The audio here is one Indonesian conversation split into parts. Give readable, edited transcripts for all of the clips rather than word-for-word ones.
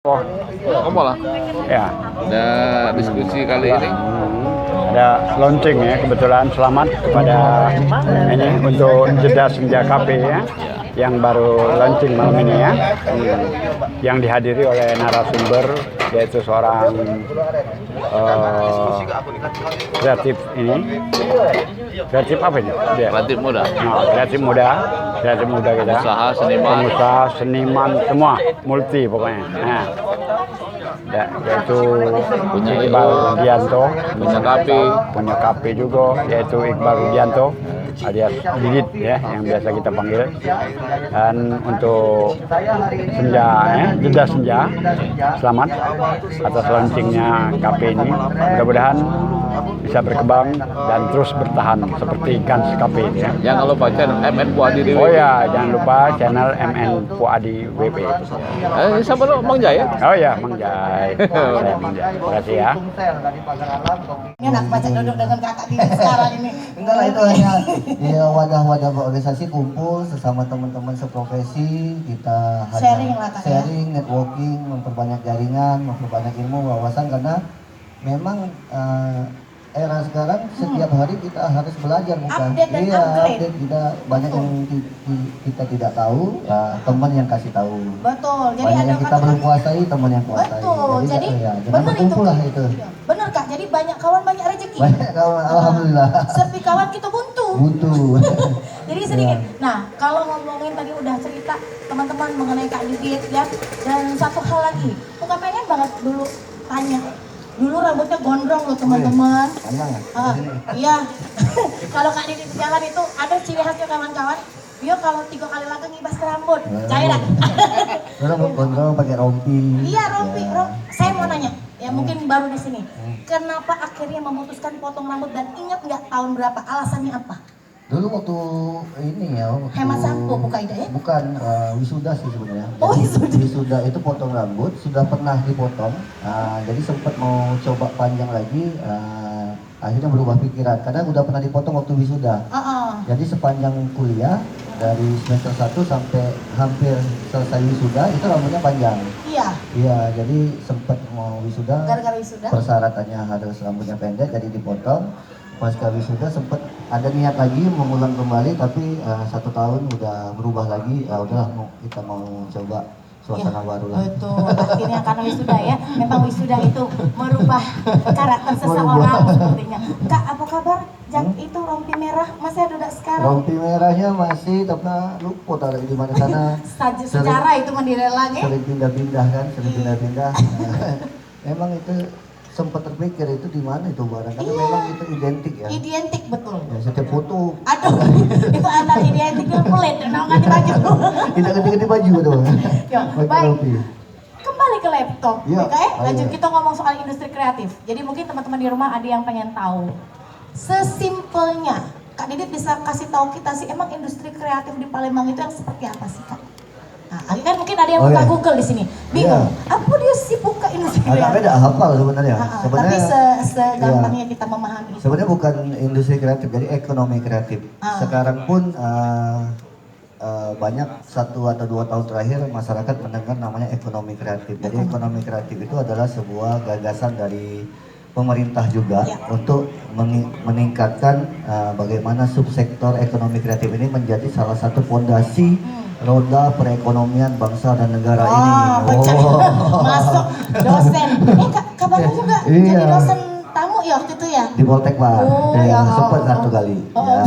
Oh, Kamu lah. ya, Ada diskusi kali ini. ada launching ya, kebetulan selamat kepada ini untuk Jeda Senja Cafe ya, yang baru launching malam ini ya, yang dihadiri oleh narasumber yaitu seorang kreatif ini, kreatif apa ini? Dia. Kreatif muda. Nah, kreatif muda kita, Pengusaha, seniman. pengusaha, seniman semua, multi pokoknya. Nah, yaitu Punya Iqbal Rudianto, punya kafe juga, yaitu Iqbal Rudianto alias Didit ya, yang biasa kita panggil. Dan untuk Senja ya, Jeda Senja, selamat atas launchingnya kafe ini. Mudah-mudahan bisa berkembang dan terus bertahan seperti Gans Cafe ini ya. Jangan lupa channel MN Puadi di Oh ya, jangan lupa channel MN Puadi WP. Siapa lo? Mang Jaya? Oh ya, Mang Jai. Saya Mang Jai. Terima kasih ya. Enak baca duduk dengan kakak di sekarang ini. Enggak lah, itu hanya ya wadah-wadah organisasi kumpul sesama teman-teman seprofesi, kita hanya Sharing lah, Kak, ya. sharing, networking, memperbanyak jaringan, memperbanyak ilmu, wawasan, karena memang era sekarang setiap hari kita harus belajar, bukan? Update dan Iya, upgrade. update, kita banyak yang kita tidak tahu, teman yang kasih tahu. Betul. Jadi Banyak ada yang kita belum kuasai, teman yang kuasai. Betul. Jadi jangan benar itu. berkumpul lah itu. Benar Kak. Jadi banyak kawan banyak rezeki. Banyak kawan, alhamdulillah. Sepi kawan kita buntu. Butuh. Jadi sedikit. Nah, kalau ngomongin tadi udah cerita teman-teman mengenai Kak Didit ya. Dan satu hal lagi, bukan pengen banget dulu tanya. Dulu rambutnya gondrong loh teman-teman. Panjang ya? Iya. Kalau Kak Didit jalan itu ada ciri khasnya kawan-kawan. Dia kalau 3 kali langkah ngibas ke rambut. Cairan. Rambut gondrong pakai rompi. Iya, rompi. Saya mau nanya, ya mungkin baru di sini. Kenapa akhirnya memutuskan potong rambut dan ingat nggak tahun berapa? Alasannya apa? Dulu waktu ini ya, waktu Hemat sampo, bukan ide ya? Bukan, wisuda sih sebenarnya. Oh, Jadi, wisuda. wisuda itu potong rambut, sudah pernah dipotong. Jadi sempat mau coba panjang lagi, akhirnya berubah pikiran. Karena udah pernah dipotong waktu wisuda. Jadi sepanjang kuliah dari semester 1 sampai hampir selesai wisuda itu rambutnya panjang. Iya. Iya, jadi sempat mau wisuda. Gara-gara wisuda. Persyaratannya harus rambutnya pendek, jadi dipotong. Pasca wisuda sempat ada niat lagi mengulang kembali, tapi 1 tahun udah berubah lagi. Udahlah, kita mau coba suasana baru lah. Betul, akhirnya karena wisuda ya. Memang wisuda itu merubah karakter seseorang sepertinya. Kak, apa kabar? Itu rompi merah masih ada sekarang? Rompi merahnya masih, tapi lupa taruh di mana sana. Secara itu mandiri lagi. Sering pindah-pindah kan, sering pindah-pindah. Memang itu sempat terpikir itu di mana itu barang, karena memang itu identik ya. Identik betul. Ya, setiap foto Aduh, itu antara identik dan kulit, ganti baju. tidak ganti-ganti baju tuh. Ya, Pakai baik. rompi. Kembali ke laptop, Iya. lanjut Ayo. kita ngomong soal industri kreatif. Jadi mungkin teman-teman di rumah ada yang pengen tahu. Sesimpelnya, Kak Didit bisa kasih tahu kita sih emang industri kreatif di Palembang itu yang seperti apa sih Kak? Nah, kan mungkin ada yang buka Google di sini, bingung. Apa dia sih buka industri Agak kreatif? beda hafal sebenarnya. Tapi segampangnya kita memahami. Sebenarnya bukan industri kreatif, jadi ekonomi kreatif. Sekarang pun banyak 1 atau 2 tahun terakhir masyarakat mendengar namanya ekonomi kreatif. Jadi ekonomi kreatif itu adalah sebuah gagasan dari pemerintah juga untuk meningkatkan bagaimana subsektor ekonomi kreatif ini menjadi salah satu fondasi roda perekonomian bangsa dan negara ini. Masuk dosen. Kabarnya juga jadi dosen tamu ya waktu itu ya? Di Poltek Pak, sempat 1 kali. Ya.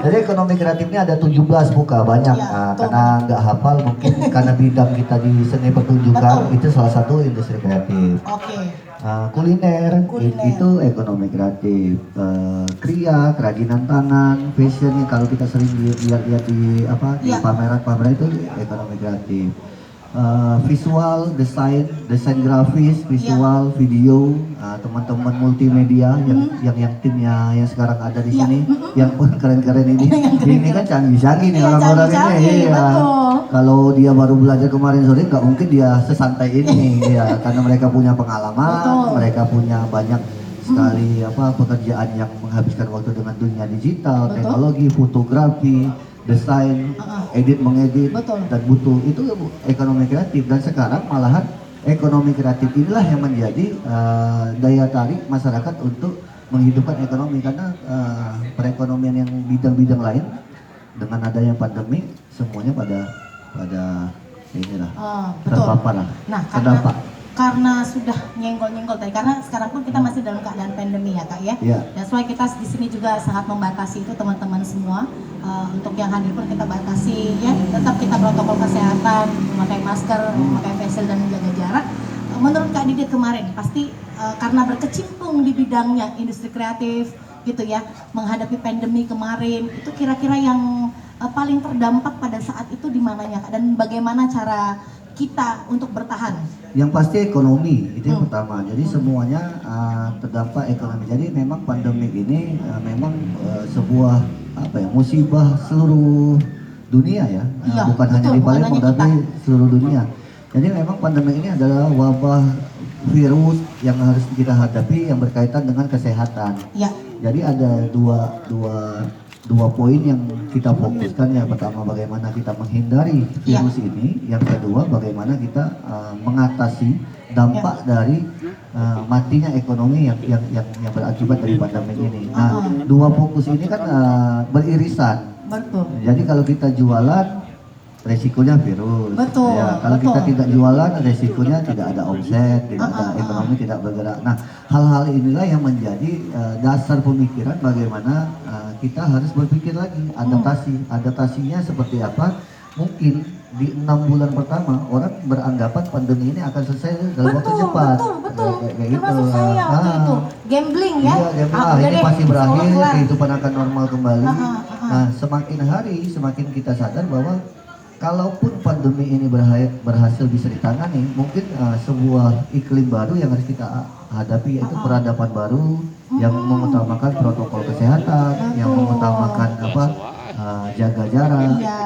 Jadi ekonomi kreatifnya ada 17 buka, banyak. Karena nggak hafal, mungkin karena bidang kita di seni pertunjukan, itu salah satu industri kreatif. Kuliner itu ekonomi kreatif. Kria, kerajinan tangan, fashion, kalau kita sering lihat di pameran-pameran itu ekonomi kreatif. Visual, desain grafis, visual, video, teman-teman multimedia yang timnya yang sekarang ada di sini, yang keren-keren ini kan canggih-canggih nih orang-orang ini. Iya. Kalau dia baru belajar kemarin sore nggak mungkin dia sesantai ini, ya, karena mereka punya pengalaman, mereka punya banyak sekali pekerjaan yang menghabiskan waktu dengan dunia digital, teknologi, fotografi, desain, edit mengedit, dan butuh itu ekonomi kreatif. Dan sekarang malahan ekonomi kreatif inilah yang menjadi daya tarik masyarakat untuk menghidupkan ekonomi, karena perekonomian yang bidang-bidang lain dengan adanya pandemi semuanya pada inilah terpapar lah, Nah, terdampak. karena sudah nyenggol-nyenggol tadi, karena sekarang pun kita masih dalam keadaan pandemi ya Kak ya. Iya. Dan soalnya kita di sini juga sangat membatasi itu teman-teman semua. Untuk yang hadir pun kita batasi ya, tetap kita protokol kesehatan, memakai masker, memakai face shield dan menjaga jarak. Menurut Kak Didit kemarin pasti karena berkecimpung di bidangnya industri kreatif gitu ya, menghadapi pandemi kemarin, itu kira-kira yang paling terdampak pada saat itu di mananya Kak, dan bagaimana cara kita untuk bertahan? Yang pasti ekonomi itu yang pertama. Jadi semuanya terdampak ekonomi. Jadi memang pandemi ini memang sebuah musibah seluruh dunia ya. Iya, Bukan betul, hanya di bukan Palembang hanya tapi seluruh dunia. Jadi memang pandemi ini adalah wabah virus yang harus kita hadapi yang berkaitan dengan kesehatan. Ya. Jadi ada dua poin yang kita fokuskan. Yang pertama bagaimana kita menghindari virus ini, yang kedua bagaimana kita mengatasi dampak dari matinya ekonomi yang berakibat dari pandemi ini. Nah, dua fokus ini kan beririsan. Betul. Jadi kalau kita jualan resikonya virus. Betul, Ya, kalau betul. kita tidak jualan resikonya tidak ada omset, tidak ada ekonomi tidak bergerak. Nah, hal-hal inilah yang menjadi dasar pemikiran bagaimana kita harus berpikir lagi adaptasi. Adaptasinya seperti apa? Mungkin di 6 bulan pertama orang beranggapan pandemi ini akan selesai dalam waktu cepat. Betul. Kayak gitu. Termasuk saya waktu itu gambling ya. Iya, gambling. Udah Ini deh, pasti berakhir, kelar. kehidupan akan normal kembali. Aha. Nah, semakin hari semakin kita sadar bahwa kalaupun pandemi ini berhasil bisa ditangani, mungkin sebuah iklim baru yang harus kita hadapi, yaitu peradaban baru yang mengutamakan protokol kesehatan, yang mengutamakan jaga jarak. Iya.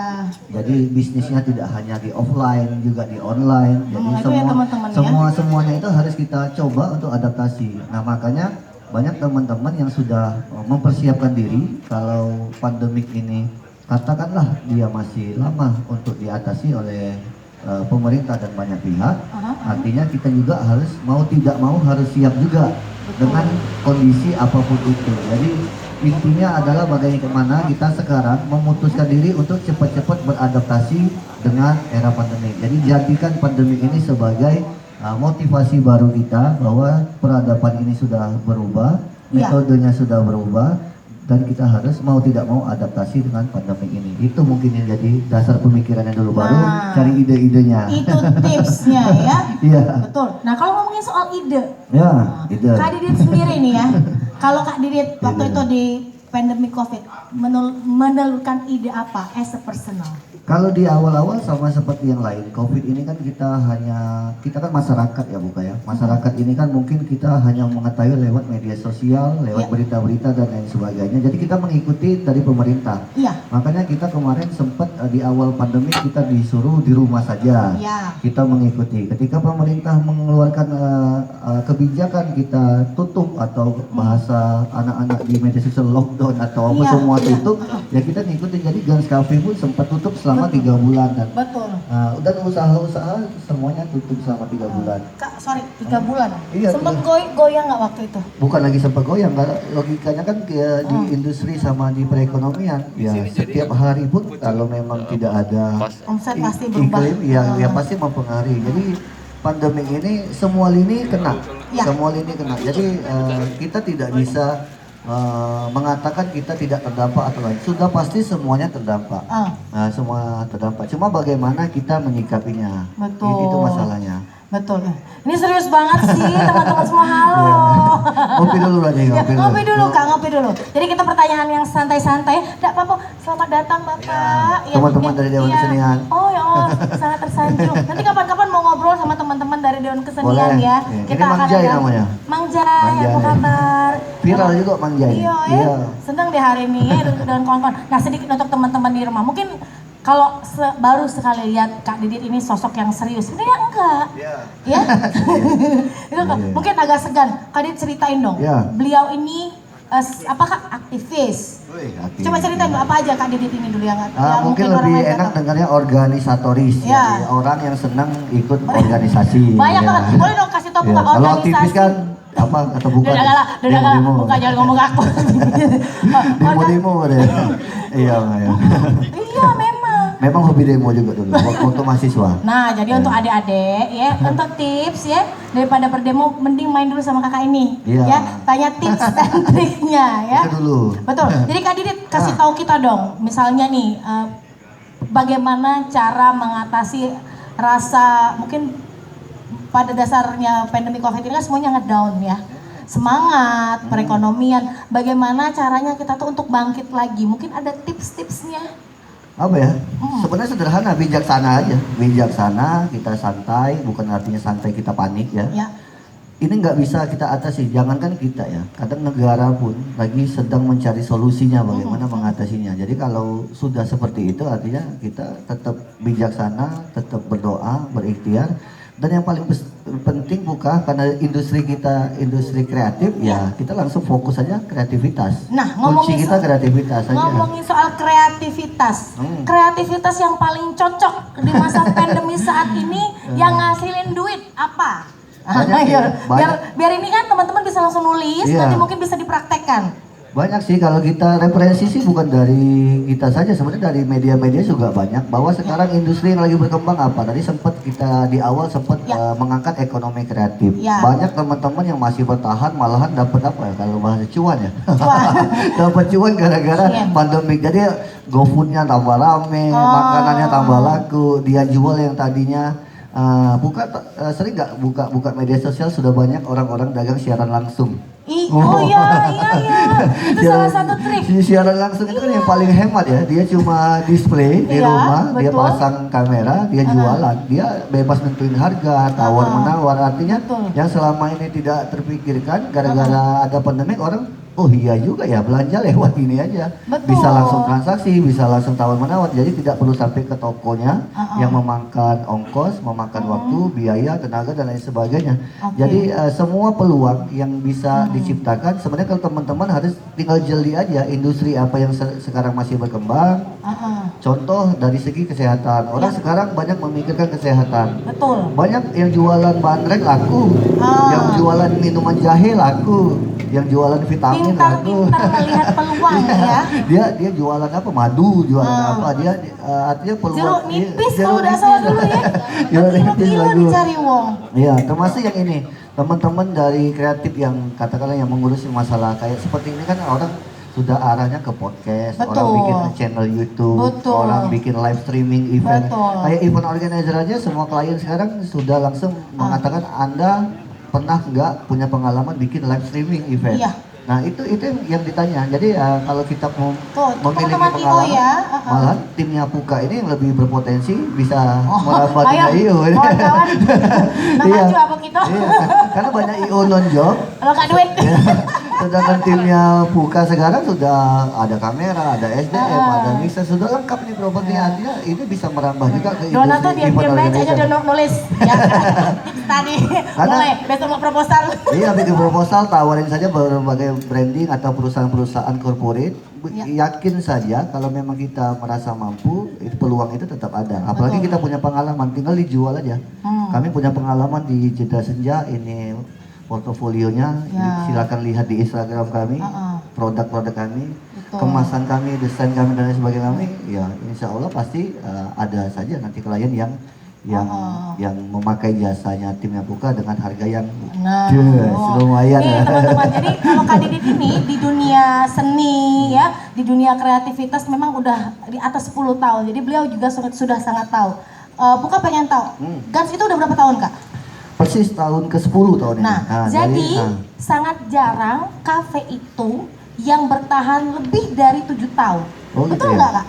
Jadi bisnisnya tidak hanya di offline, juga di online. Jadi itu ya teman-teman ya. semuanya itu harus kita coba untuk adaptasi. Nah, makanya banyak teman-teman yang sudah mempersiapkan diri kalau pandemik ini katakanlah dia masih lama untuk diatasi oleh pemerintah dan banyak pihak. Artinya kita juga harus mau tidak mau harus siap juga dengan kondisi apapun itu. Jadi intinya adalah bagaimana kita sekarang memutuskan diri untuk cepat-cepat beradaptasi dengan era pandemi. Jadi jadikan pandemi ini sebagai motivasi baru kita bahwa peradaban ini sudah berubah, metodenya sudah berubah, dan kita harus mau tidak mau adaptasi dengan pandemi ini. Itu mungkin yang jadi dasar pemikirannya dulu, baru cari ide-idenya. Itu tipsnya ya. Iya. Betul. Nah, kalau ngomongin soal ide, Ya, ide. Kak Didit sendiri nih ya. Kalau Kak Didit waktu itu di pandemi COVID menelurkan ide apa as a personal? Kalau di awal-awal sama seperti yang lain, COVID ini kan kita kan masyarakat ya Buka ya. Masyarakat ini kan mungkin kita hanya mengetahui lewat media sosial, lewat berita-berita dan lain sebagainya. Jadi kita mengikuti dari pemerintah. Iya. Makanya kita kemarin sempat di awal pandemi kita disuruh di rumah saja. Iya. Kita mengikuti. Ketika pemerintah mengeluarkan kebijakan kita tutup atau bahasa anak-anak di media sosial lockdown atau apa semua tutup, ya kita ngikutin. Jadi Gans Cafe pun sempat tutup selama 3 bulan dan dan usaha-usaha semuanya tutup selama 3 bulan. Kak, sorry, 3 bulan. Iya, Sempat goyang nggak waktu itu? Bukan lagi sempat goyang, karena logikanya kan di industri sama di perekonomian, ya setiap hari pun kalau memang tidak ada Omset pasti berubah. iklim, ya pasti mempengaruhi. Jadi pandemi ini semua lini kena, semua lini kena. Jadi kita tidak bisa mengatakan kita tidak terdampak atau lain. Sudah pasti semuanya terdampak. Nah, semua terdampak. Cuma bagaimana kita menyikapinya. Betul. Itu masalahnya. Betul. Ini serius banget sih teman-teman semua. Halo. Ngopi dulu aja, Ngopi dulu Kak, ngopi dulu. Jadi kita pertanyaan yang santai-santai. Tidak apa-apa. Selamat datang Bapak. Teman-teman dari Dewan Kesenian. Oh ya Allah, sangat tersanjung. Nanti kapan-kapan mau ngobrol sama teman-teman dari Dewan Kesenian. Boleh. Ya. Ini Mang Jai namanya. Mang Jai, apa kabar? Viral juga Mang Jai. Iya. Senang deh hari ini ya dengan kawan-kawan. Nah, sedikit untuk teman-teman di rumah. Mungkin kalau baru sekali lihat Kak Didit ini sosok yang serius, ini enggak. Ya. Itu mungkin agak segan. Kak Didit ceritain dong. Beliau ini apakah aktivis? Wih, aktivis. Coba ceritain dulu apa aja Kak Didit ini dulu yang Mungkin orang lebih lain nggak enak tahu. dengarnya organisatoris, Ya. jadi orang yang senang ikut organisasi. Banyak ya. banget. Boleh dong kasih tau Ya, buka kalau aktivis organisasi. kan apa atau bukan? Udah lah, Demo-demo. bukan jangan ngomong aku. Demo-demo deh. Iya, iya. Iya memang. Memang hobi demo juga dulu waktu mahasiswa. Nah, jadi untuk adik-adik ya, untuk tips ya, daripada berdemo mending main dulu sama kakak ini. Iya. Ya, tanya tips dan triknya ya. Itu dulu. Betul. Jadi Kak Didit kasih tahu kita dong, misalnya nih bagaimana cara mengatasi rasa mungkin pada dasarnya pandemi Covid ini kan semuanya ngedown ya. Semangat, perekonomian, bagaimana caranya kita tuh untuk bangkit lagi? Mungkin ada tips-tipsnya. Apa ya? Sebenarnya sederhana, bijaksana aja. Bijaksana, kita santai, bukan artinya santai kita panik ya. Ya. Ini nggak bisa kita atasi, jangankan kita ya. Kadang negara pun lagi sedang mencari solusinya bagaimana mengatasinya. Jadi kalau sudah seperti itu artinya kita tetap bijaksana, tetap berdoa, berikhtiar. Dan yang paling penting bukan karena industri kita industri kreatif ya kita langsung fokus aja kreativitas. Nah, kunci kita kreativitas saja. ngomongin soal kreativitas, kreativitas yang paling cocok di masa pandemi saat ini yang ngasilin duit apa? Banyak Ayo, ya, biar ini kan teman-teman bisa langsung nulis, Iya. nanti mungkin bisa dipraktekkan. Banyak sih kalau kita referensi sih bukan dari kita saja, sebenarnya dari media-media juga banyak bahwa sekarang industri yang lagi berkembang apa tadi sempat kita di awal sempat mengangkat ekonomi kreatif. Ya. Banyak teman-teman yang masih bertahan malahan dapat apa ya kalau bahasa cuan ya. Cuan. Dapat cuan gara-gara Iya. pandemi. Jadi GoFood-nya tambah rame, makanannya tambah laku, dia jual yang tadinya sering nggak buka media sosial sudah banyak orang-orang dagang siaran langsung. Oh iya, itu salah satu trik. Siaran langsung itu kan yang paling hemat ya. Dia cuma display di Iya, rumah, dia betul. pasang kamera, dia jualan. Dia bebas nentuin harga, tawar menawar. Artinya Betul. yang selama ini tidak terpikirkan gara-gara ada pandemi orang oh iya juga ya belanja lewat ini aja. Betul. Bisa langsung transaksi, bisa langsung tawar menawar. Jadi tidak perlu sampai ke tokonya yang memakan ongkos, memakan waktu, biaya, tenaga dan lain sebagainya. Jadi semua peluang yang bisa diciptakan sebenarnya kalau teman-teman harus tinggal jeli aja industri apa yang sekarang masih berkembang. Contoh dari segi kesehatan, orang sekarang banyak memikirkan kesehatan. Betul. Banyak yang jualan bandrek laku, yang jualan minuman jahe laku, yang jualan vitamin laku. Pintar melihat peluang ya. Dia jualan apa? Madu, jualan apa? Dia artinya peluang. Jeruk nipis jeruk kalau udah salah dulu ya. Jeruk nipis Kilo laku. dicari wong. Iya, termasuk yang ini. Teman-teman dari kreatif yang katakanlah yang mengurus masalah kayak seperti ini kan orang sudah arahnya ke podcast, Betul. orang bikin channel YouTube, Betul. orang bikin live streaming event. Betul. Kayak event organizer aja semua klien sekarang sudah langsung mengatakan Anda pernah nggak punya pengalaman bikin live streaming event? Iya. Nah itu yang ditanya. Jadi kalau kita mau Tuh, memiliki teman-teman IO pengalaman, ya. malah timnya Puka ini yang lebih berpotensi bisa merambah ayo, timnya IO. kawan-kawan. Nah, maju apa kita? Iya, karena banyak IO non job. Kalau nggak duit. Sedangkan timnya Puka sekarang sudah ada kamera, ada SDM, ada mixer, sudah lengkap nih propertinya. Artinya ini bisa merambah juga ke Dona tuh industri diam-diam event aja organizer. dia nulis ya. Tips tadi. Mulai besok mau proposal. Iya, bikin proposal, tawarin saja berbagai branding atau perusahaan-perusahaan corporate. Yakin saja kalau memang kita merasa mampu, itu peluang itu tetap ada. Apalagi kita punya pengalaman, tinggal dijual aja. Kami punya pengalaman di Jeda Senja, ini portofolionya, silakan lihat di Instagram kami, produk-produk kami, kemasan kami, desain kami dan lain sebagainya kami. Ya, insya Allah pasti ada saja nanti klien yang memakai jasanya timnya Puka dengan harga yang lumayan nih ya. teman-teman, jadi kalau Kak Didit ini di dunia seni ya, di dunia kreativitas memang udah di atas 10 tahun, jadi beliau juga sudah sangat tahu. Puka pengen tahu, Gans itu udah berapa tahun Kak? Persis tahun ke-10 tahun ini. Nah, jadi sangat jarang kafe itu yang bertahan lebih dari 7 tahun. Oh, Betul gitu ya? nggak Kak?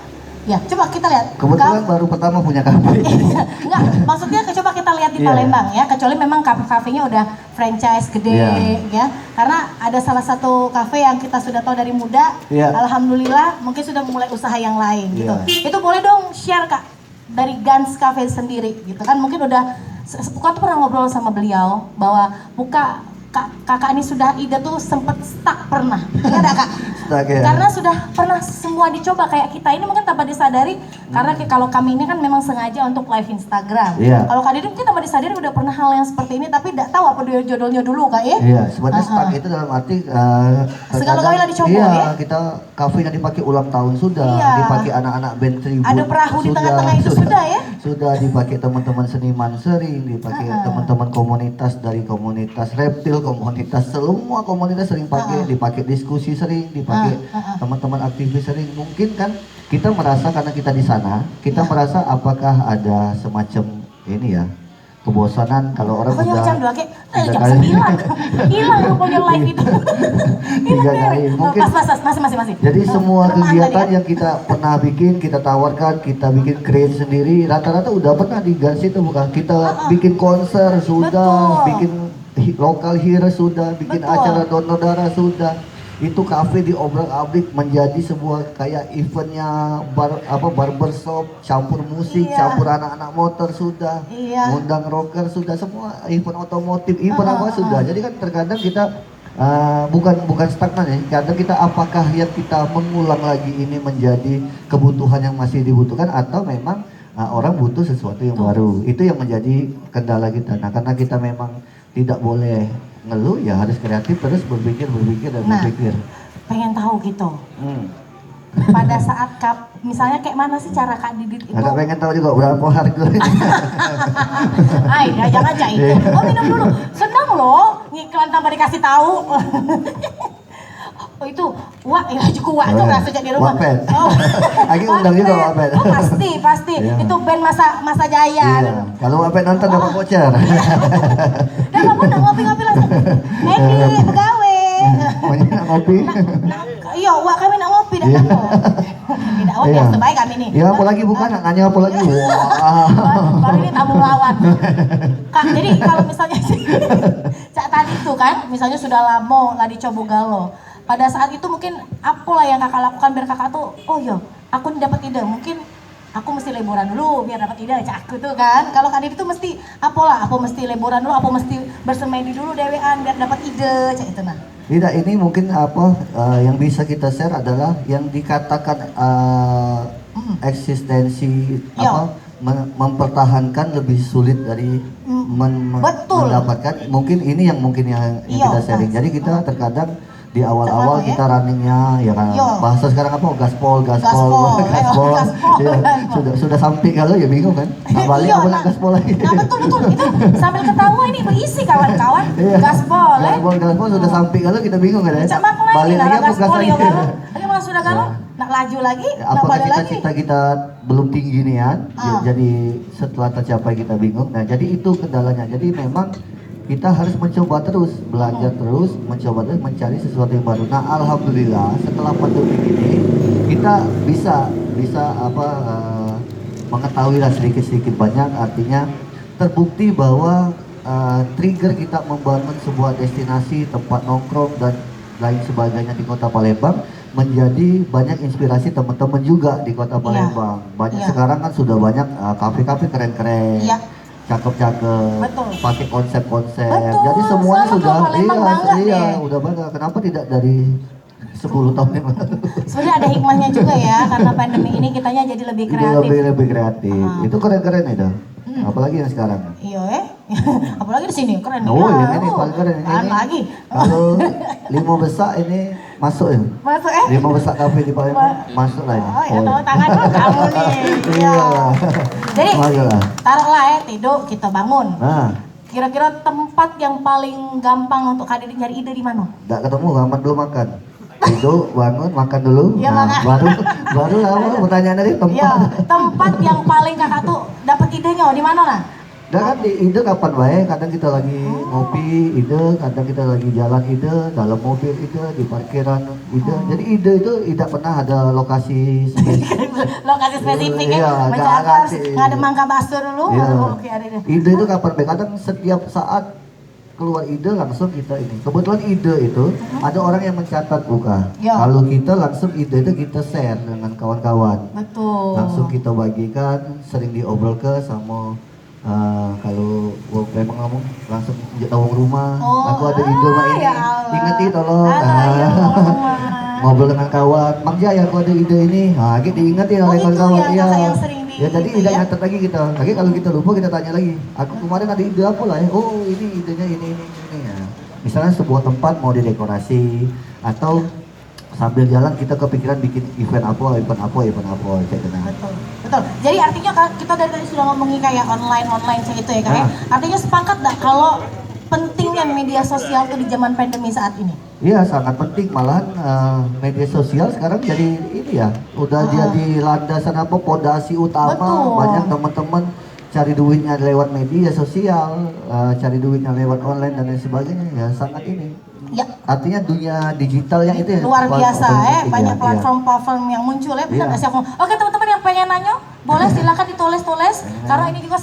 Ya, coba kita lihat. Kebetulan baru pertama punya kafe. Enggak, maksudnya coba kita lihat di Iya. Palembang ya, kecuali memang kafe-kafenya udah franchise gede ya. Karena ada salah satu kafe yang kita sudah tahu dari muda, alhamdulillah mungkin sudah mulai usaha yang lain gitu. Itu boleh dong share Kak dari Gans Cafe sendiri gitu kan, mungkin udah Puka tuh pernah ngobrol sama beliau bahwa Puka kakak ini sudah ide tuh sempet stuck pernah, ingat gak kak? Stuck, ya. Karena sudah pernah semua dicoba kayak kita ini mungkin tanpa disadari, karena kalau kami ini kan memang sengaja untuk live Instagram. Iya. Kalau kak Didi mungkin tanpa disadari udah pernah hal yang seperti ini, tapi tidak tahu apa jodohnya dulu kak ya? Iya, sebenarnya stuck itu dalam arti segala-galanya dicoba iya, ya? kita kafenya dipakai ulang tahun sudah, Iya. dipakai anak-anak band tribute. Ada perahu di tengah-tengah itu sudah ya? Sudah dipakai teman-teman seniman sering, dipakai teman-teman komunitas dari komunitas reptil, komunitas semua komunitas sering pakai, dipakai diskusi sering, dipakai teman-teman aktivis sering. Mungkin kan kita merasa karena kita di sana, kita merasa apakah ada semacam ini ya kebosanan kalau orang Pokoknya udah jam 2 kayak, udah jam kali. 9 hilang rupanya live itu. Tiga kali, mungkin. Masih. Jadi semua Teman kegiatan tadi ya? yang kita pernah bikin, kita tawarkan, kita bikin create sendiri, rata-rata udah pernah diganti itu bukan? Kita bikin konser sudah, Betul. bikin lokal hero sudah, bikin Betul. acara donor darah sudah. Itu kafe di obrak-abrik menjadi sebuah kayak eventnya barbershop, campur musik, Iya. campur anak-anak motor sudah, Iya. ngundang rocker sudah, semua event otomotif, event apa sudah. Jadi kan terkadang kita bukan stagnan ya. Kadang kita apakah yang kita mengulang lagi ini menjadi kebutuhan yang masih dibutuhkan atau memang orang butuh sesuatu yang baru. Itu yang menjadi kendala kita. Nah, karena kita memang tidak boleh ngeluh ya harus kreatif terus berpikir dan berpikir. Pengen tahu gitu. Pada saat misalnya kayak mana sih cara Kak Didit itu? Agak pengen tahu juga berapa harganya. Ay, jangan aja itu. Oh minum dulu. Senang loh ngiklan tanpa dikasih tahu. Oh itu, wah ya cukup wah tuh nggak sejak di rumah. Wapen. Oh, Lagi undang juga Wapen. Oh pasti. Iya. Itu band masa jaya. Iya. Kalau Wapen nonton dapat voucher. Dan kamu udah ngopi-ngopi langsung. Edi, pegawai. Banyak nak ngopi. Iya, wah kami nak ngopi dah kamu. Tidak, wah biasa baik kami nih. Ya apa lagi bukan? Nanya apa lagi? Wah. Baru ini tamu lawan. Kak, jadi kalau misalnya Cak tadi itu kan, misalnya sudah lama lah di Cobo Galo. Pada saat itu mungkin apalah yang kakak lakukan biar kakak tuh, oh iya, aku nih dapat ide, mungkin aku mesti liburan dulu biar dapat ide Cak aku tuh kan. Kalau Kak Didi tuh mesti apalah, aku mesti liburan dulu, aku mesti bersemedi dulu dewean biar dapat ide Cak itu nah. Tidak, ini mungkin yang bisa kita share adalah yang dikatakan eksistensi mempertahankan lebih sulit dari mendapatkan. Mungkin ini yang kita sharing. Jadi kita terkadang di awal-awal kita runningnya ya kan bahasa sekarang apa gaspol ya, sudah sampai kalau ya bingung kan balik apa nak gaspol lagi. Nah betul itu sambil ketawa ini berisi kawan-kawan gaspol sudah sampai kalau kita bingung kan ya balik lagi apa gaspol lagi malah sudah galau nak laju lagi apakah cita-cita kita belum tinggi nih ya jadi setelah tercapai kita bingung. Nah jadi itu kendalanya. Jadi memang kita harus mencoba terus, belajar terus, mencoba terus mencari sesuatu yang baru. Nah, alhamdulillah setelah pandemi ini kita bisa mengetahui lah sedikit banyak. Artinya terbukti bahwa trigger kita membangun sebuah destinasi tempat nongkrong dan lain sebagainya di Kota Palembang menjadi banyak inspirasi teman-teman juga di Kota Palembang. Banyak sekarang kan sudah banyak kafe-kafe keren-keren. Cakep-cakep, pakai konsep-konsep. Jadi semuanya sudah udah bangga. Kenapa tidak dari 10 tahun yang lalu? Sebenarnya ada hikmahnya juga ya, karena pandemi ini kitanya jadi lebih kreatif. Lebih kreatif. Itu keren-keren itu. Apalagi yang sekarang. Iya apalagi di sini keren. Oh yang ini paling keren ini. Lagi. Kalau 5 besar ini masuk ya. Masuk 5 besar kafe di Palembang masuk lah ini. Oh ya tahu tangan dulu kamu nih. Iya. Jadi taruhlah tidur kita bangun. Kira-kira tempat yang paling gampang untuk Kak Didi nyari ide di mana? Nggak ketemu, aman belum makan. Tidur, bangun, makan dulu. Ya, baru apa pertanyaan dari tempat. Ya, tempat yang paling kakak tuh dapat idenya di mana nah? Dan kan ide kapan baik, kadang kita lagi ngopi ide, kadang kita lagi jalan ide, dalam mobil ide, di parkiran ide. Jadi ide itu tidak pernah ada lokasi spesifik. Lokasi spesifik ya, nggak ada mangga bakso dulu. Ide itu kapan baik, kadang setiap saat keluar ide langsung kita ini. Kebetulan ide itu ada orang yang mencatat buka. Kalau kita langsung ide itu kita share dengan kawan-kawan. Betul. Langsung kita bagikan, sering diobrol ke sama kalau memang ngomong langsung lowong rumah. Oh, Aku ada ide mah ini. ya Allah. Ingat itu tolong. Iya, lowong rumah. Ngobrol dengan kawan. Mang Jaya aku ada ide ini. Nah, gitu diingetin oleh itu kawan. ya, kakak yang sering Ya tadi itu tidak ya. nyatet lagi kita. Lagi kalau kita lupa kita tanya lagi. Aku kemarin ada ide apa lah ya? Oh ini idenya ini ya. Misalnya sebuah tempat mau didekorasi atau sambil jalan kita kepikiran bikin event apa cek kenal. Betul, betul. Jadi artinya kita dari tadi sudah ngomongin kayak online kayak gitu ya kak ya. Artinya sepakat nggak kalau pentingnya media sosial tuh di zaman pandemi saat ini? Iya sangat penting, malahan media sosial sekarang jadi ini ya, udah jadi landasan apa pondasi utama. Betul. Banyak teman-teman cari duitnya lewat media sosial, cari duitnya lewat online dan lain sebagainya ya sangat ini. Ya. Artinya dunia digital yang itu Luar biasa banyak iya. platform-platform yang muncul ya, benar nggak sih aku? Oke teman-teman yang pengen nanya, boleh silakan ditulis-tulis. Karena ini juga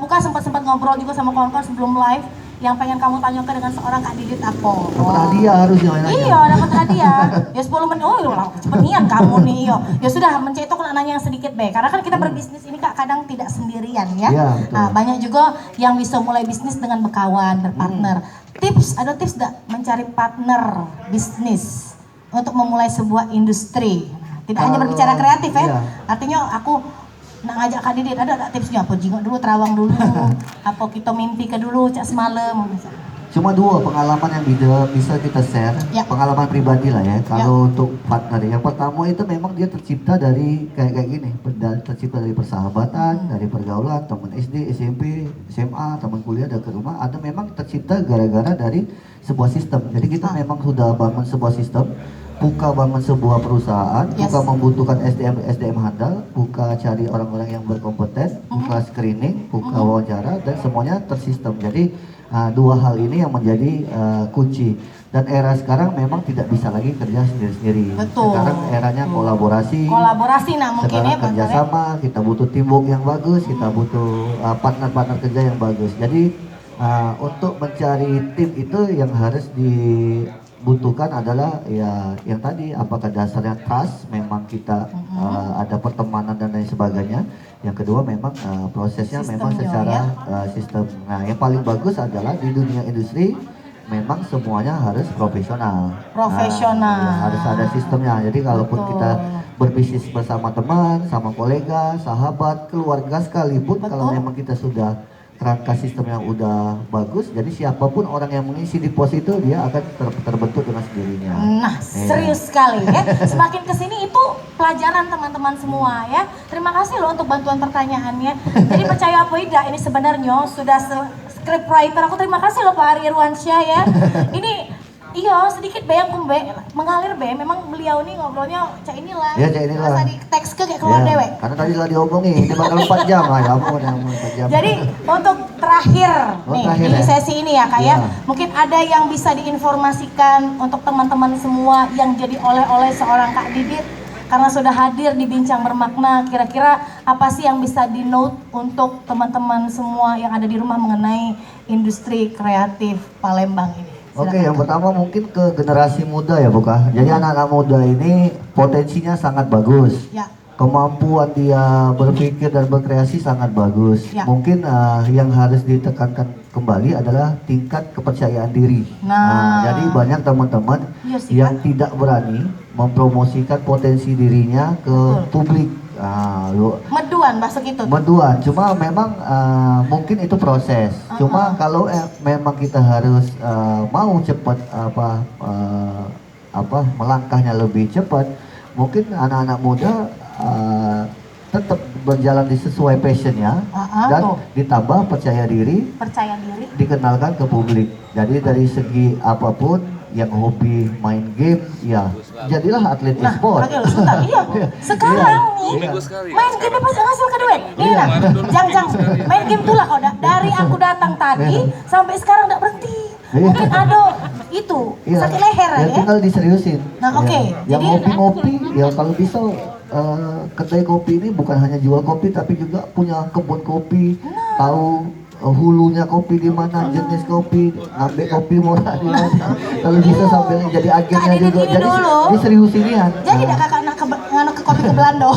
Buka sempat ngobrol juga sama kawan-kawan sebelum live yang pengen kamu tanyakan dengan seorang Kak Didit aku. Dapat hadiah harusnya nanya. Iya, dapat hadiah. Ya 10 menit. Oh, ya cepenian kamu nih. Yo. Ya sudah, Mence itu aku nanya yang sedikit be. Karena kan kita berbisnis ini Kak kadang tidak sendirian ya. Iya, betul. Nah, banyak juga yang bisa mulai bisnis dengan berkawan, berpartner. Ada tips enggak mencari partner bisnis untuk memulai sebuah industri? Nah, tidak hanya berbicara kreatif ya. Iya. Artinya aku nak ngajak Kak Didit, ada tipsnya apa? Jingok dulu, terawang dulu, apa kita mimpi ke dulu, cak semalam. Cuma dua pengalaman yang bisa kita share, Ya. pengalaman pribadi lah ya. Kalau untuk partner, yang pertama itu memang dia tercipta dari kayak gini, tercipta dari persahabatan, dari pergaulan, teman SD, SMP, SMA, teman kuliah, dan ke rumah. Ada memang tercipta gara-gara dari sebuah sistem. Jadi kita memang sudah bangun sebuah sistem. Buka bangun sebuah perusahaan, buka membutuhkan SDM handal, buka cari orang-orang yang berkompeten, buka screening, buka wawancara, dan semuanya tersistem. Jadi dua hal ini yang menjadi kunci. Dan era sekarang memang tidak bisa lagi kerja sendiri-sendiri. Betul. Sekarang eranya kolaborasi. Nah mungkin Sekarang ya kerjasama, kita butuh teamwork yang bagus, kita butuh partner-partner kerja yang bagus. Jadi untuk mencari tim itu yang harus dibutuhkan adalah ya yang tadi, apakah dasarnya trust, memang kita ada pertemanan dan lain sebagainya. Yang kedua memang prosesnya Sistem memang juga, secara ya. sistem. Nah yang paling bagus adalah di dunia industri memang semuanya harus profesional. Ya, harus ada sistemnya. Jadi kalaupun Betul. kita berbisnis bersama teman, sama kolega, sahabat, keluarga sekalipun, kalau memang kita sudah kerangka sistem yang udah bagus, jadi siapapun orang yang mengisi di pos itu dia akan terbentuk dengan sendirinya. Nah, serius sekali ya. Semakin kesini itu pelajaran teman-teman semua ya. Terima kasih loh untuk bantuan pertanyaannya. Jadi percaya apa tidak, ini sebenarnya sudah script writer. Aku terima kasih loh Pak Ari Irwansyah ya. Ini iya sedikit be yang mengalir be. Memang beliau nih ngobrolnya cak inilah. Ya cak inilah. Masa di teks ke kayak keluar dewe. Karena tadi lah diomongin, ini bakal 4 jam lah ya ampun, 4 jam. Jadi untuk terakhir nih terakhir di ya? sesi ini ya Kak ya, Ya. mungkin ada yang bisa diinformasikan untuk teman-teman semua yang jadi oleh-oleh seorang Kak Didit karena sudah hadir di Bincang Bermakna. Kira-kira apa sih yang bisa di-note untuk teman-teman semua yang ada di rumah mengenai industri kreatif Palembang ini? Oke, yang pertama mungkin ke generasi muda ya Buka. Jadi anak-anak muda ini potensinya sangat bagus. Ya. Kemampuan dia berpikir dan berkreasi sangat bagus. Ya. Mungkin yang harus ditekankan kembali adalah tingkat kepercayaan diri. Jadi banyak teman-teman Iya sih, yang tidak berani mempromosikan potensi dirinya ke publik. Meduan bahasa gitu. Meduan, cuma memang mungkin itu proses. Cuma kalau memang kita harus mau cepat melangkahnya lebih cepat, mungkin anak-anak muda tetap berjalan di sesuai passionnya dan ditambah percaya diri, dikenalkan ke publik. Jadi dari segi apapun, yang hobi main game, ya jadilah atlet e-sport. Iya. Sekarang nih main game pasti hasil duit. Iya. Jang main game tuh lah kok. Dari aku datang tadi sampai sekarang enggak berhenti. Mungkin ada itu sakit leher ya. Tinggal diseriusin. Nah, oke. Yang ngopi-ngopi, ya kalau bisa kedai kopi ini bukan hanya jual kopi tapi juga punya kebun kopi, tahu hulunya kopi di mana, jenis kopi, ngambil kopi murah di mana. Kalau bisa sampai jadi agennya juga. Jadi diseriusin ya. Jadi tidak kakak nak ke kopi ke Belanda.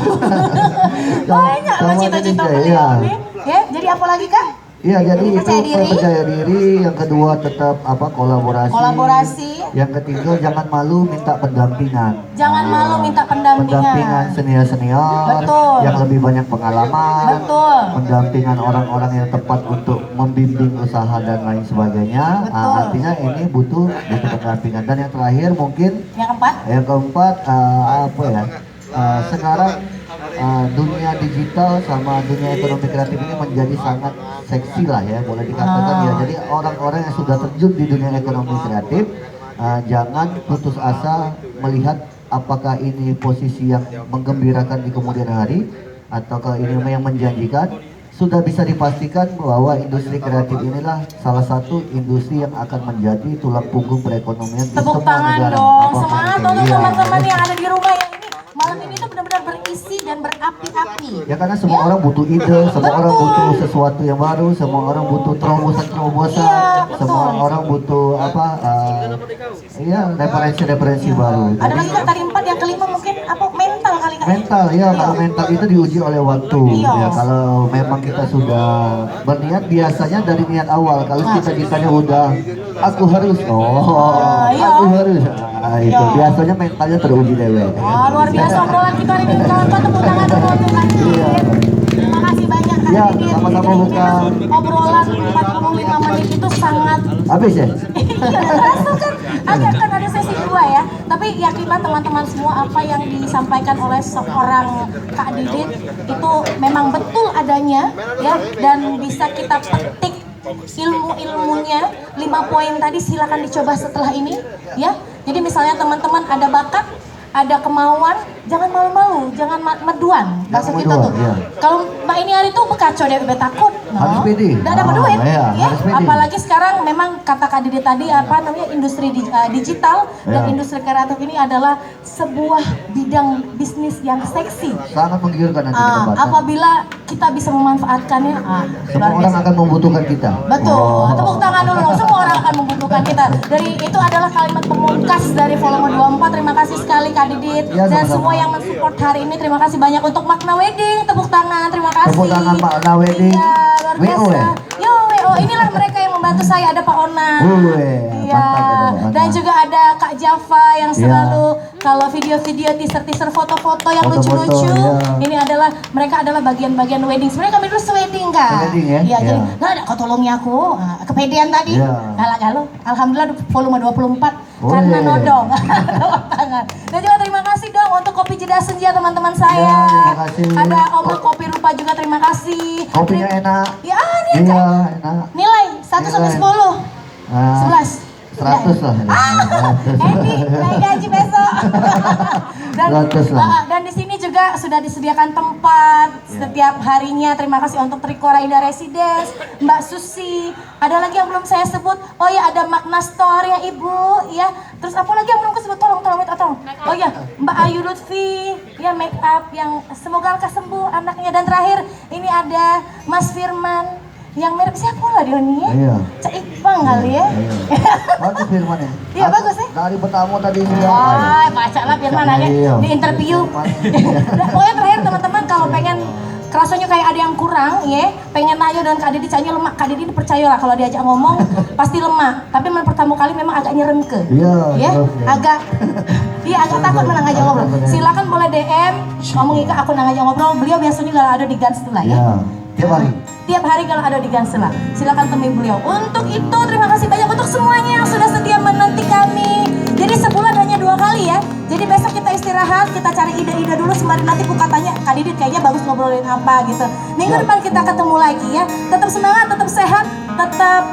Banyak lah cita-cita beliau nih. Ya, jadi apa lagi Kak? Iya, jadi itu percaya diri. percaya diri. Yang kedua tetap kolaborasi. Kolaborasi. Yang ketiga jangan malu minta pendampingan. Jangan malu minta Pendampingan pendampingan. senior-senior Betul. yang lebih banyak pengalaman. Betul. Pendampingan orang-orang yang tepat untuk membimbing usaha dan lain sebagainya. Betul. Artinya ini butuh pendampingan. Dan yang terakhir mungkin Yang keempat, yang keempat sekarang dunia digital sama dunia ekonomi kreatif ini menjadi sangat seksi lah ya, boleh dikatakan ya. Jadi orang-orang yang sudah terjun di dunia ekonomi kreatif jangan putus asa melihat apakah ini posisi yang menggembirakan di kemudian hari ataukah ini yang menjanjikan. Sudah bisa dipastikan bahwa industri kreatif inilah salah satu industri yang akan menjadi tulang punggung perekonomian di tepuk semua tangan negara. dong. Apapun Semangat itu. untuk Iya, teman-teman iya. yang ada di rumah yang ini. Malam ini tuh benar-benar berisi dan berapi-api. Ya karena semua orang butuh ide, semua Betul. orang butuh sesuatu yang baru, semua orang butuh terobosan-terobosan, Iya, betul. semua orang butuh referensi-referensi baru. Ada Jadi, lagi Kak tadi 4, yang kelima mungkin mental kali Kak. mental ya, kalau mental itu diuji oleh waktu. Iya. Ya kalau memang kita sudah berniat biasanya dari niat awal. Kalau kita udah aku harus, iya. aku harus. Itu Iya. biasanya mentalnya teruji dewek. Wah, luar biasa obrolan kita hari ini. Kawan-kawan tepuk tangan dulu untuk Kak Didit. Terima kasih banyak Kak Iya, Didit. sama-sama, Ini bukan. obrolan 45 menit itu sangat Habis ya? terasa kan akan ada sesi 2 ya. Tapi yakinlah teman-teman semua apa yang disampaikan oleh seorang Kak Didit itu memang betul adanya ya, dan bisa kita petik ilmu-ilmunya. 5 poin tadi silakan dicoba setelah ini ya. Jadi misalnya teman-teman ada bakat, ada kemauan, jangan malu-malu, jangan meduan bahasa Jangan kita meduan, tuh. iya. Kalau Mbak ini hari itu bekacau deh, takut. Harus pede. Nggak dapat duit, Iya, ya. harus pede. Apalagi sekarang memang kata Kak Didi tadi industri digital dan Iya. industri kreatif ini adalah sebuah bidang bisnis yang seksi. Sangat menggiurkan nanti ke depan. Apabila kita bisa memanfaatkannya, Semua luar orang biasa. akan membutuhkan kita. Betul, Oh. tepuk tangan dulu dong. Semua orang akan membutuhkan kita. Dari itu adalah kalimat pemungkas dari volume 24. Terima kasih sekali Kak Didit Ya, dan sama-sama. semua yang mensupport hari ini. Terima kasih banyak untuk Makna Wedding. Tepuk tangan, terima kasih. Tepuk tangan Makna Wedding. Iya, luar WO biasa. ya? Yo, WO. Inilah mereka yang membantu saya. Ada Pak Ona. Mantap Iya, ya, Pak Ona. dan juga ada Kak Java yang Iya. selalu kalau video-video, teaser-teaser, foto-foto yang Foto-foto, lucu-lucu. iya. Ini adalah mereka adalah bagian-bagian wedding. Sebenarnya kami dulu wedding Kak. Wedding ya? Iya, jadi Iya. nggak ada kau tolongi aku. Kepedean tadi. Iya. Galak-galau. Alhamdulillah volume 24 Oh, karena iya. nodong. Tepuk tangan. Dan juga terima kasih dong untuk kopi jeda senja teman-teman saya. Iya, terima kasih. Ada Oma Kopi Rupa juga terima kasih. Kopinya enak. Ya, nih Iya, Kak. enak. Nilai 1 sampai Nilai. 10. 11. 100 lah. Edi, naik gaji besok. dan 100 lah. dan di sini juga sudah disediakan tempat setiap harinya. Terima kasih untuk Trikora Indah Residence, Mbak Susi. Ada lagi yang belum saya sebut. Oh ya, ada Makna Store ya Ibu, ya. Terus apa lagi yang belum kesebut? Tolong. Oh ya, Mbak Ayu Lutfi, ya make up yang semoga lekas sembuh anaknya. Dan terakhir ini ada Mas Firman yang mirip siapa lah dia nih ya? Iya. Cak Iqbal kali ya? Bagus Firman ya. Iya, bagus ya. Dari pertama tadi sudah. Wah, baca lah Firman aja Iya. di interview. Nah, pokoknya terakhir teman-teman kalau pengen kerasanya kayak ada yang kurang, ya, pengen nanya dan Kak Didi canya lemak. Kak Didi percayalah kalau diajak ngomong pasti lemah. Tapi pertama kali memang agak nyerengke. Iya, Ya, iya. agak agak takut menang aja ngobrol. Silakan boleh DM, ngomong ke aku nang aja ngobrol. Beliau biasanya kalau ada di Gans lah ya. Iya. Tiap hari. Tiap hari kalau ada di Gansela, silakan temui beliau. Untuk itu terima kasih banyak untuk semuanya yang sudah setia menanti kami. Jadi sebulan hanya 2 kali ya. Jadi besok kita istirahat, kita cari ide-ide dulu sembari nanti buka tanya Kak Didit kayaknya bagus ngobrolin apa gitu. Minggu depan kita ketemu lagi ya. Tetap semangat, tetap sehat, tetap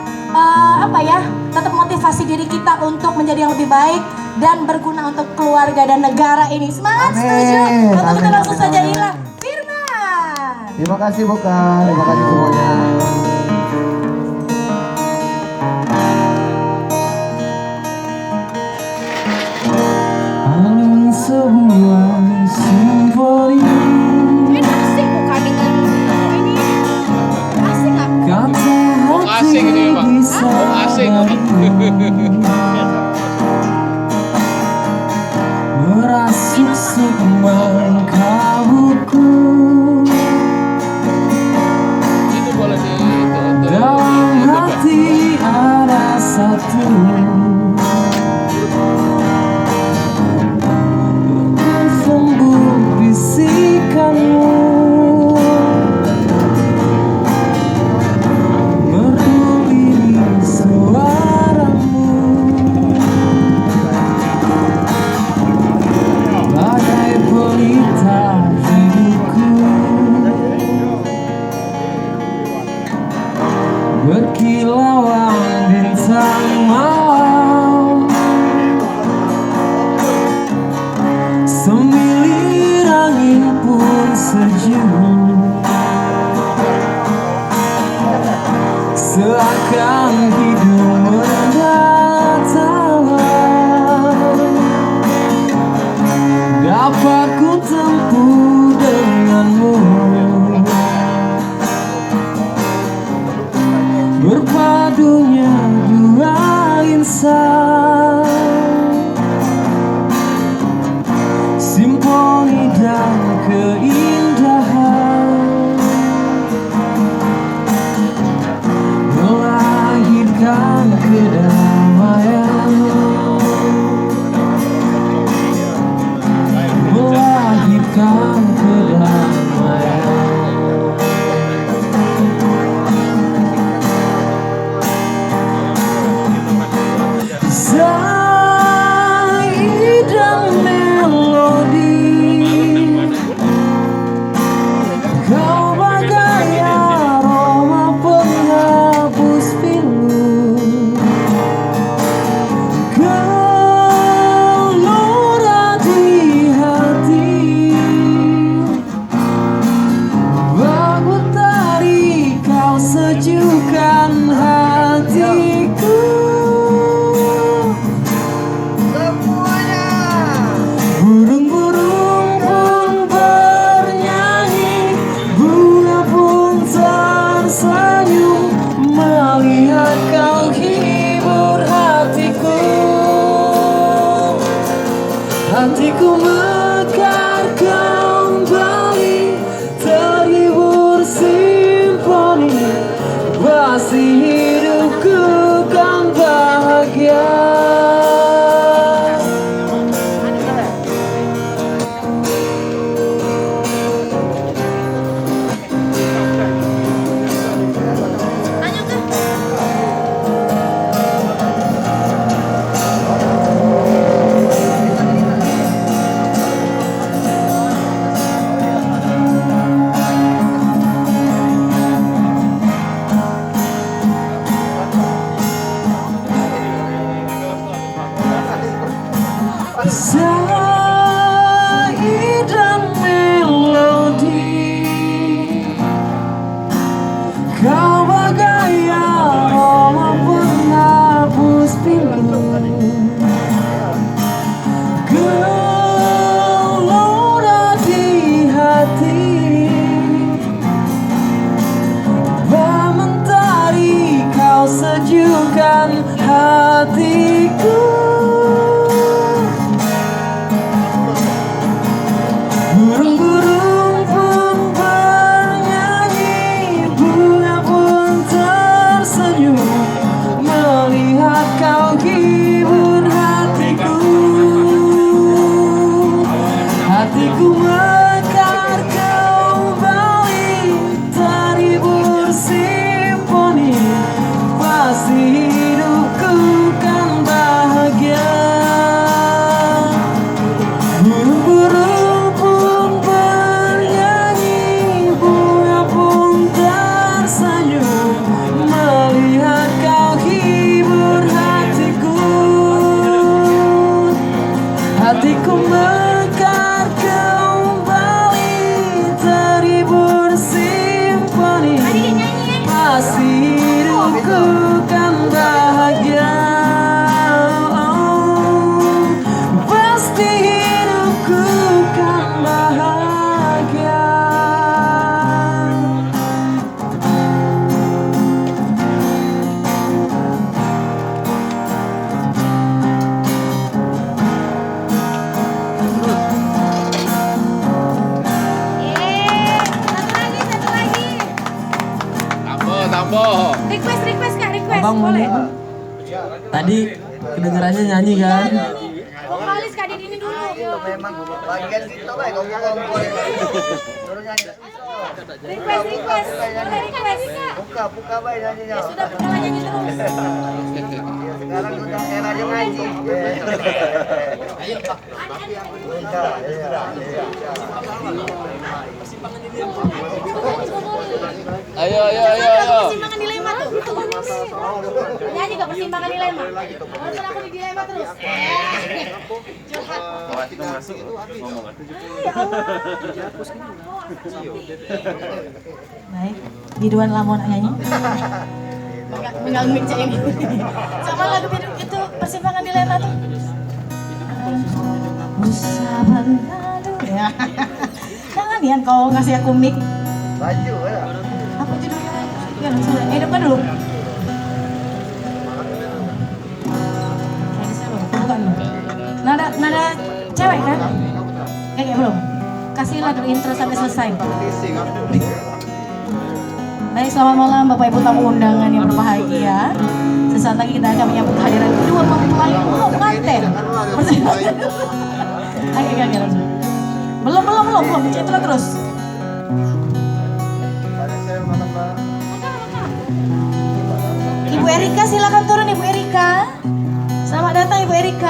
tetap motivasi diri kita untuk menjadi yang lebih baik dan berguna untuk keluarga dan negara ini. Semangat, Amin. setuju? Untuk kita Amin, langsung amin, saja amin. hilang. Firman. Terima kasih Bukan. Terima kasih semuanya. Angin sebuah simfoni Ini asik bukan dengan ini. Asik nggak? kata Wong asing ini memang. Wong asing. merasuk semua kalbuku Itu boleh di itu. satu sembuh bisikanmu, merdu suaramu, bagai pelita hidupku, berkilauan bintang malam, semilir angin pun sejuk, seakan hidup mendatang dapat ku tempuh denganmu. Berpadunya dua insan, simfoni dan keindahan, melahirkan kedamaian, melahirkan kedamaian. Zai dan melodi, kau bagai aroma penghapus pilu, gelora di hati, bagu tari kau sejukkan hatiku. Burung-burung pun bernyanyi, bunga pun tersenyum, melihat kau hibur hatiku. Hatiku mekar kembali, terhibur simfoni, pasti hidupku kan bahagia. Zai dan melodi, kau bagai aroma penghapus pilu, gelora di hati, mentari kau sejukkan hatiku. Burung-burung pun bernyanyi, bunga pun tersenyum, melihat kau hibur hatiku. Hatiku mekar kembali, terhibur simfoni, pasti hidupku kan bahagia. Burung-burung pun bernyanyi, bunga pun tersenyum, melihat kau hibur hatiku. Hatiku mekar kembali, terhibur simfoni, pasti hidupku kan bahagia. Pasti hidupku kan bahagia. Tambo. Request Kak, request. Abang Boleh. Tadi kedengarannya nyanyi kan? Vokalis Kak Didi ini dulu. Memang bagian kita baik kompor. Suruh nyanyi. Request, boleh request. Buka baik nyanyinya. Sudah buka nyanyi terus. Sekarang udah era yang ngaji. Ayo Pak. Ayo. Persimpangan dilema tuh. Nyanyi gak persimpangan dilema? Nonton aku di dilema terus. Baik, biduan lamun nyanyi. Mengganggu Cak ini. Sama lagu itu persimpangan dilema tuh. Usaha ya. Jangan Ian kau ngasih aku mic. Baju ya. Apa judulnya? Ya, sudah. Depan dulu. Bukan. Nada cewek kan? Kayak belum. Kasihlah dulu intro sampai selesai. Baik, selamat malam Bapak Ibu tamu undangan yang berbahagia. Sesaat lagi kita akan menyambut kehadiran kedua mempelai pengantin. Ayo langsung. Belum. Citra terus. Ibu Erika silakan turun Ibu Erika. Selamat datang Ibu Erika.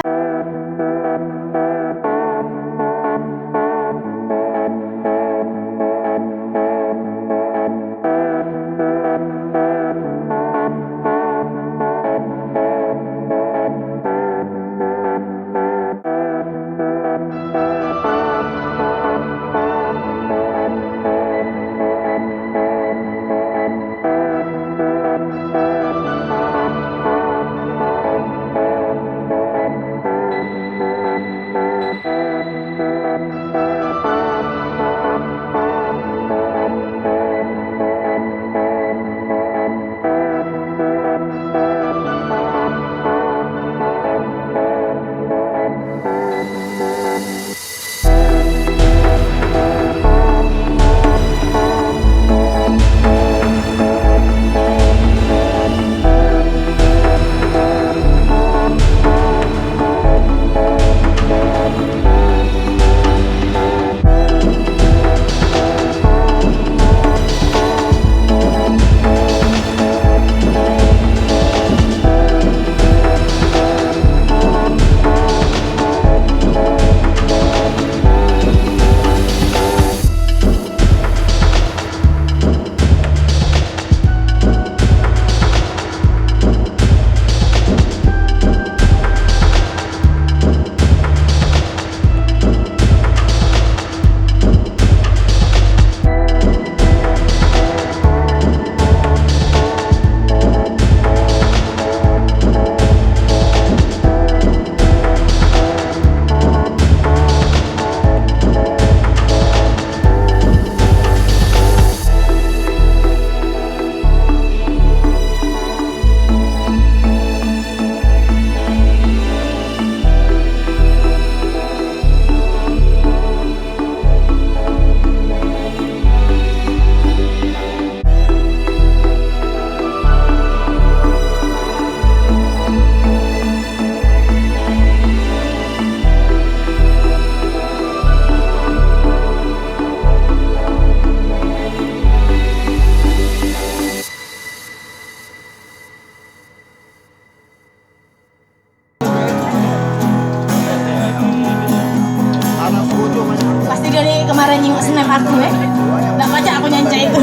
kemarin nyinggung snap aku nggak baca aku nyanca itu.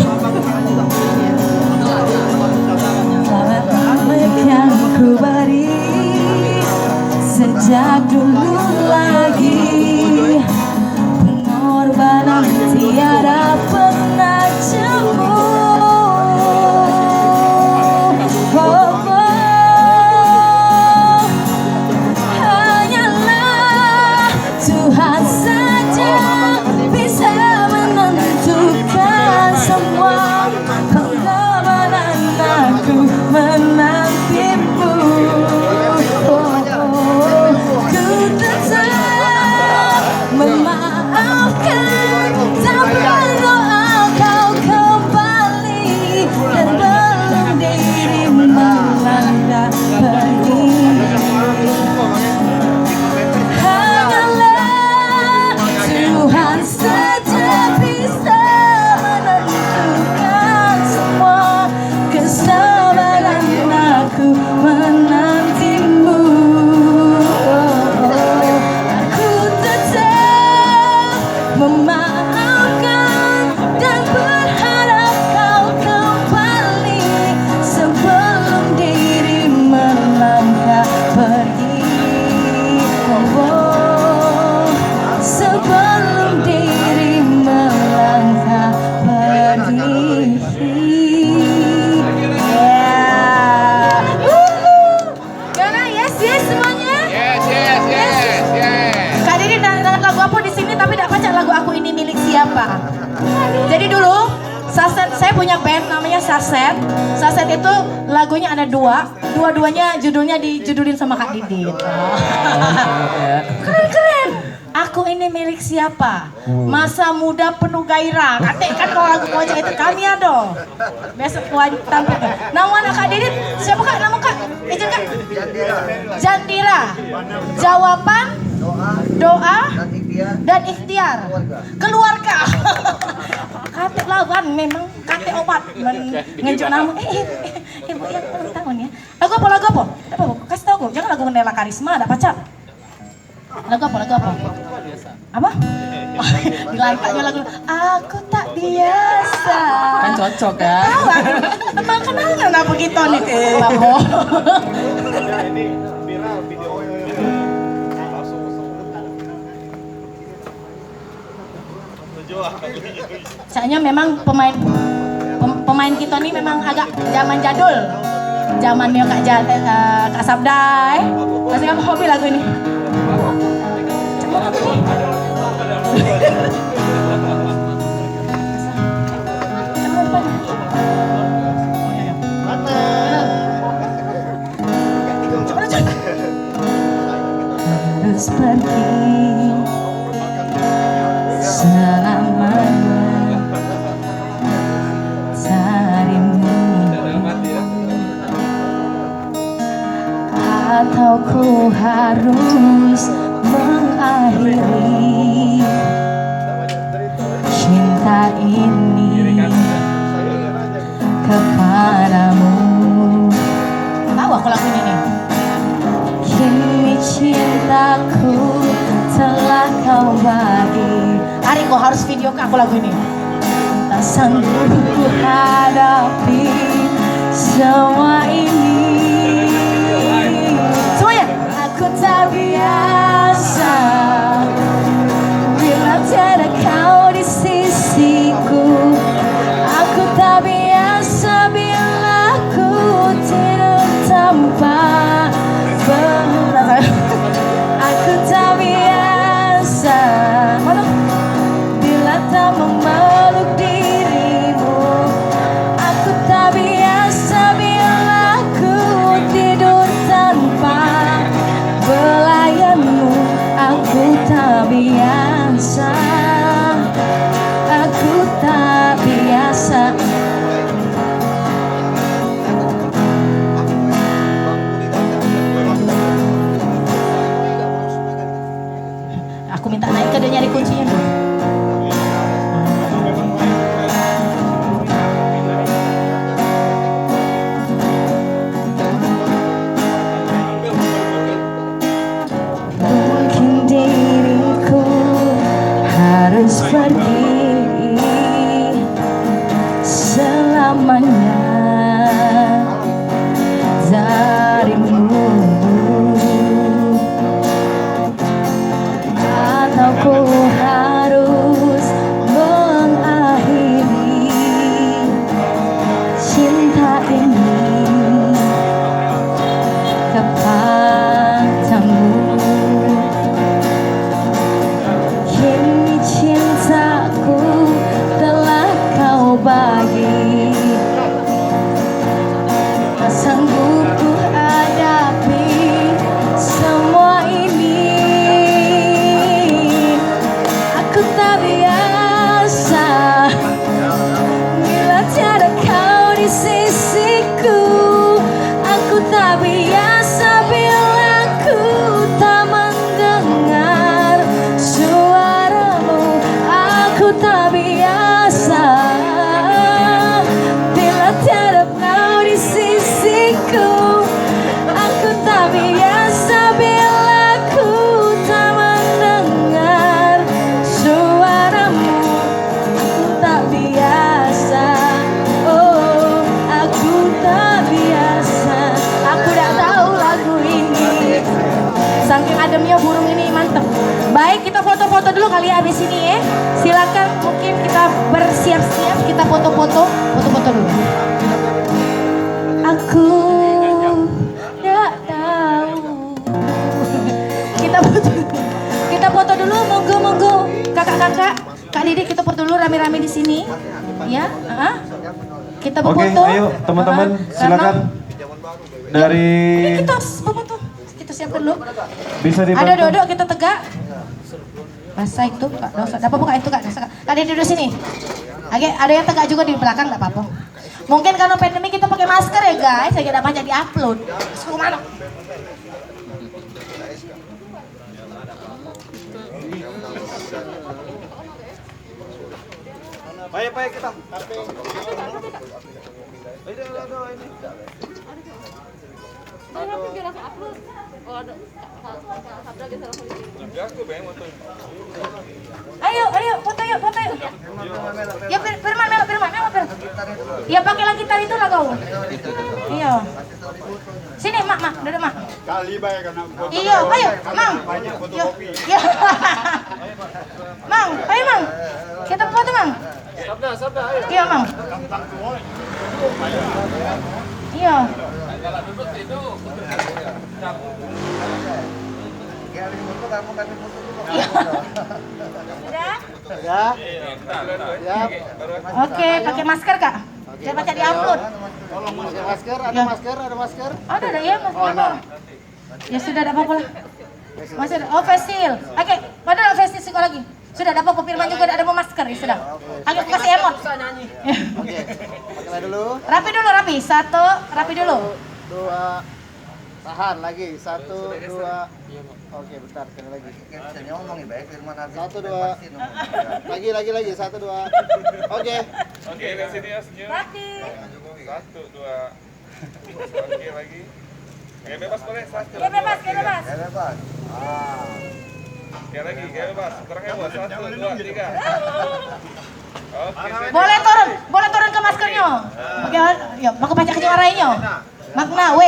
Selamat yang ku beri sejak dulu lagi, pengorbanan tiada pernah jemu. Hanyalah Tuhan saja bisa menentukan semua. Pengorbanan aku menantimu. Ku Saset. Saset itu lagunya ada dua-duanya judulnya dijudulin sama Kak Didit. Keren. Aku ini milik siapa? Masa muda penuh gairah. Katek kan kalau lagu Kojek itu kami ada. Biasa wajib tampilkan. Nama Kak Didit siapa Kak? Nama Kak? Izin Kak. Jandira. Jawaban, doa, dan ikhtiar. Keluarga. Katek lawan memang katek obat. Ngejuk nama. Ibu yang ulang tahun ya. Lagu apa? Kasih tahu aku. Jangan lagu Nela Karisma ada pacar. Lagu apa? Apa? Dilantaknya lagu Aku Tak Biasa. Kan cocok ya. Emang kenal nggak begitu nih? Babo. Soalnya memang pemain kita nih memang agak zaman jadul. Zamannya Kak Sabda. Masih kamu hobi lagu ini? Harus pergi selamanya darimu, atau ku harus mengakhiri cinta ini kepadamu. Tahu aku lagu ini nih. Kini cintaku telah kau bagi. Ari kau harus video ke aku lagu ini. Tak sanggup ku hadapi semua ini. Semuanya. Aku tak biasa bila tiada kau di sisiku. Aku tak biasa bila ku tidur tanpa berat. Aku tak biasa bila tak memeluk dirimu. Aku tak biasa bila ku tidur tanpa belayanmu. Aku tak biasa. Aku tak biasa. Aku minta naik ke dia nyari kuncinya. Mungkin diriku harus pergi selamanya darimu, atau ku harus mengakhiri cinta ini kepadamu. Kini cintaku telah kau bagi. Tak sanggup ku hadapi semua ini. Aku tak biasa bila tiada kau di sisiku. Aku tak biasa bila ku tak mendengar suaramu. Aku tak biasa bila tiada kau di sisiku. Aku tak biasa bila ku tak mendengar suaramu. Aku tak biasa. Oh, aku tak biasa. Aku tak tahu lagu ini. Saking ademnya burung ini, mantep. Baik, kita foto-foto dulu kali ya abis ini ya. Silakan, mungkin kita bersiap-siap, kita foto-foto dulu. Aku tak tahu. Kita foto dulu, monggo kakak-kakak, Kak Didi, kita foto dulu rame-rame di sini, ya. Kita Oke, berfoto. ayo teman-teman silakan Ini dari kita berfoto. Kita siapkan dulu. bisa Ada dibantu. duduk kita tegak. Basah itu Kak Dosa. Dapat apa Kak itu Kak Dosa? Kak dia duduk sini. Oke, ada yang tegak juga di belakang enggak apa-apa. Mungkin karena pandemi kita pakai masker ya guys, saya tidak banyak di-upload. Suruh mana? Baik kita. Ayo, foto yuk. Ya Firman. Ya pakai lagi tali itu lah kau. Iya. Sini mak, duduk mak. Kali bayar karena Iya, ayo, Mang. Iya. Mang, ayo Mang. Kita foto Mang. Sabda, ayo. Iya Mang. Iya. Sudah? Oke, pakai masker Kak. Saya baca di upload. Ada masker. Ada ya masker. Ya sudah, ada apa-apa lah. Masih ada. Oh, face shield. Oke, padahal face shield sekali lagi. Sudah, ada apa-apa. Firman juga ada mau masker ya sudah. Oke, aku kasih emot. Oke. Pakai dulu. Rapi. Satu, rapi dulu. 2. Tahan lagi. 1, 2. Oke, bentar sekali lagi. 1, 2. Lagi. 1, 2. Oke. Oke, dari sini ya senyum. Rapi. 1, 2. Oke, lagi. Kayak bebas boleh, 1. Kayak bebas. Kayak lagi, kayak bebas. Kurang heboh, 1, 2, 3. Oke, sip. Boleh turun ke maskernya. Oke, ya, mau baca kejuaraannya. Makna, we.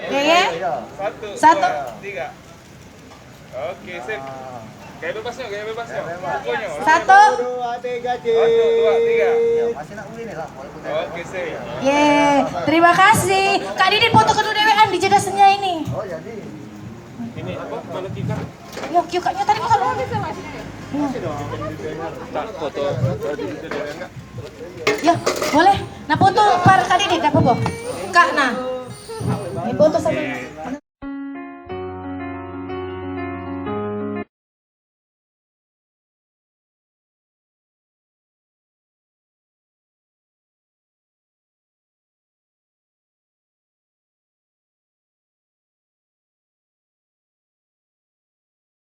Ya. 1, Satu. 2, 3. Oke, sip. Kayak bebasnya. Pokoknya. 1. 2, 3, 1, 2, 3. Masih nak uli nih lah. Oke, sip. Terima kasih. Kak Didin foto kedua dewean di jaga senya ini. Oh jadi. Ini apa? Mana kita? Ya, Kak-nya tadi kok belum bisa Foto. Ya, boleh. Nah, foto para Kak Didin, Kak Bobo. Kak, nah. Ini foto sama.